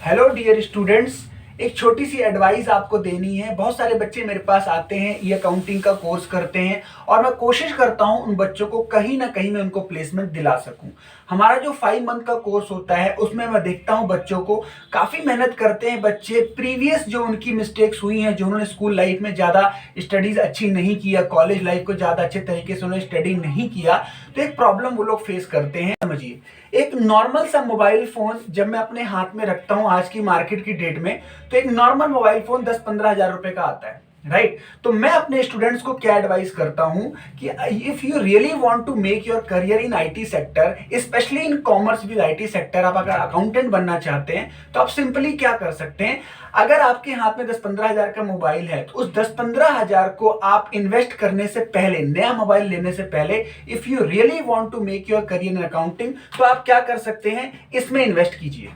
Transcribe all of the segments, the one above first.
Hello dear students, एक छोटी सी advice आपको देनी है। बहुत सारे बच्चे मेरे पास आते हैं, ये अकाउंटिंग का कोर्स करते हैं और मैं कोशिश करता हूं उन बच्चों को कहीं ना कहीं मैं उनको प्लेसमेंट दिला सकूं। हमारा जो 5 मंथ का कोर्स होता है उसमें मैं देखता हूं बच्चों को काफ़ी मेहनत करते हैं बच्चे। प्रीवियस जो उनकी मिस्टेक्स हुई हैं, जो उन्होंने स्कूल लाइफ में ज़्यादा स्टडीज़ अच्छी नहीं किया, कॉलेज लाइफ को ज़्यादा अच्छे तरीके से उन्होंने स्टडी नहीं किया, तो एक प्रॉब्लम वो लोग फेस करते हैं। समझिए, एक नॉर्मल सा मोबाइल फोन जब मैं अपने हाथ में रखता हूं आज की मार्केट की डेट में, तो एक नॉर्मल मोबाइल फोन 10-15 हजार रुपए का आता है, राइट। तो मैं अपने स्टूडेंट्स को क्या एडवाइस करता हूं कि if you really want to make your career in IT sector, specially in commerce with IT sector, आप अगर अकाउंटेंट बनना चाहते हैं तो आप सिंपली क्या कर सकते हैं। अगर आपके हाथ में 10-15 हजार का मोबाइल है तो उस 10-15 हजार को आप इन्वेस्ट करने से पहले, नया मोबाइल लेने से पहले, if you really want to make your career in accounting, तो आप क्या कर सकते हैं, इसमें इन्वेस्ट कीजिए।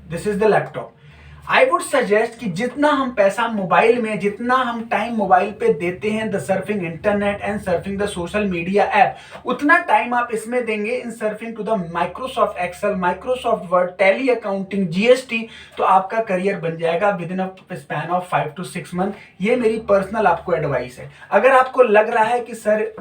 This is the laptop. I would suggest कि जितना हम पैसा मोबाइल में, जितना हम टाइम मोबाइल पे देते हैं the surfing internet and surfing the social media app, उतना टाइम आप इसमें देंगे in surfing to the Microsoft Excel, Microsoft Word, Tally accounting, GST, तो आपका करियर बन जाएगा with in a span of 5 to 6 month. ये मेरी पर्सनल आपको एडवाइस है। अगर आपको लग रहा है कि सर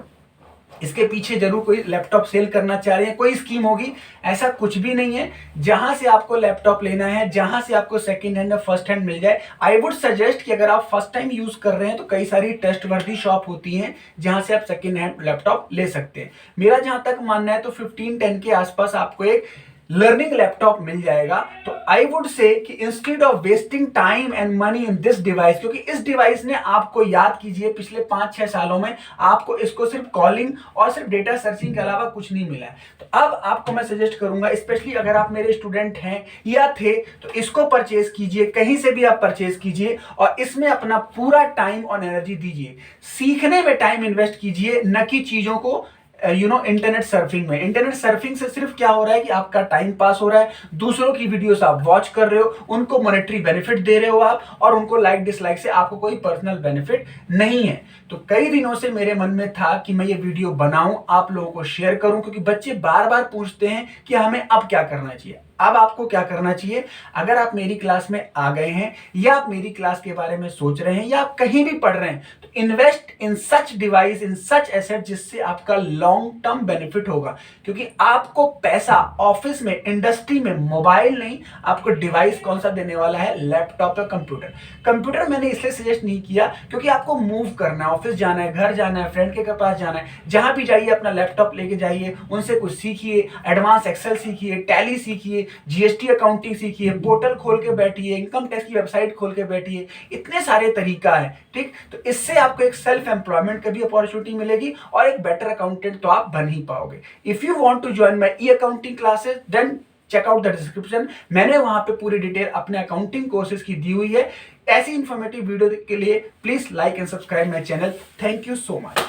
इसके पीछे जरूर कोई लैपटॉप सेल करना चाह रहे हैं, कोई स्कीम होगी, ऐसा कुछ भी नहीं है। जहां से आपको लैपटॉप लेना है, जहां से आपको सेकंड हैंड या फर्स्ट हैंड मिल जाए, आई वुड सजेस्ट कि अगर आप फर्स्ट टाइम यूज कर रहे हैं तो कई सारी ट्रस्टवर्दी शॉप होती हैं जहां से आप सेकंड हैंड लैपटॉप ले सकते हैं। मेरा जहां तक मानना है तो 15-10 के आसपास आपको एक लर्निंग लैपटॉप मिल जाएगा। तो आई वुड से कि instead of wasting time and money in this device, क्योंकि इस डिवाइस ने आपको, याद कीजिए, पिछले 5-6 सालों में आपको इसको सिर्फ कॉलिंग और सिर्फ डेटा सर्चिंग के अलावा कुछ नहीं मिला है। तो अब आपको मैं सजेस्ट करूंगा, स्पेशली अगर आप मेरे स्टूडेंट हैं या थे, तो इसको परचेज कीजिए, कहीं से भी आप परचेज कीजिए और इसमें अपना पूरा टाइम और एनर्जी दीजिए। सीखने में टाइम इन्वेस्ट कीजिए, न कि चीजों को इंटरनेट सर्फिंग में। इंटरनेट सर्फिंग से सिर्फ क्या हो रहा है कि आपका टाइम पास हो रहा है, दूसरों की वीडियोस आप वॉच कर रहे हो, उनको मॉनेटरी बेनिफिट दे रहे हो आप, और उनको लाइक डिसलाइक से आपको कोई पर्सनल बेनिफिट नहीं है। तो कई दिनों से मेरे मन में था कि मैं ये वीडियो बनाऊं, आप लोगों को शेयर करूं, क्योंकि बच्चे बार बार पूछते हैं कि हमें अब क्या करना चाहिए। अब आपको क्या करना चाहिए, अगर आप मेरी क्लास में आ गए हैं या आप मेरी क्लास के बारे में सोच रहे हैं या आप कहीं भी पढ़ रहे हैं, तो invest in such device, in such asset, जिससे आपका लॉन्ग टर्म बेनिफिट होगा। क्योंकि आपको पैसा ऑफिस में, इंडस्ट्री में मोबाइल नहीं, आपको डिवाइस कौन सा देने वाला है, लैपटॉप या कंप्यूटर। कंप्यूटर मैंने इसलिए सजेस्ट नहीं किया क्योंकि आपको मूव करना है, ऑफिस जाना है, घर जाना है, फ्रेंड के पास जाना है, जहां भी जाइए अपना लैपटॉप लेके जाइए, उनसे कुछ सीखिए, एडवांस एक्सेल सीखिए, टैली सीखिए, जीएसटी अकाउंटिंग सीखिए, पोर्टल खोल के बैठिए, इनकम टैक्स की वेबसाइट खोल के बैठिए। इतने सारे तरीका है, ठीक। तो इससे आपको एक सेल्फ एम्प्लॉयमेंट की भी अपॉर्चुनिटी मिलेगी और एक बेटर अकाउंटेंट तो आप बन ही पाओगे। If you want to join my e accounting classes, then check out the description. मैंने वहां पे पूरी डिटेल अपने अकाउंटिंग कोर्सेज की दी हुई है। ऐसी इंफॉर्मेटिव वीडियो के लिए please like and subscribe my channel. Thank you so much.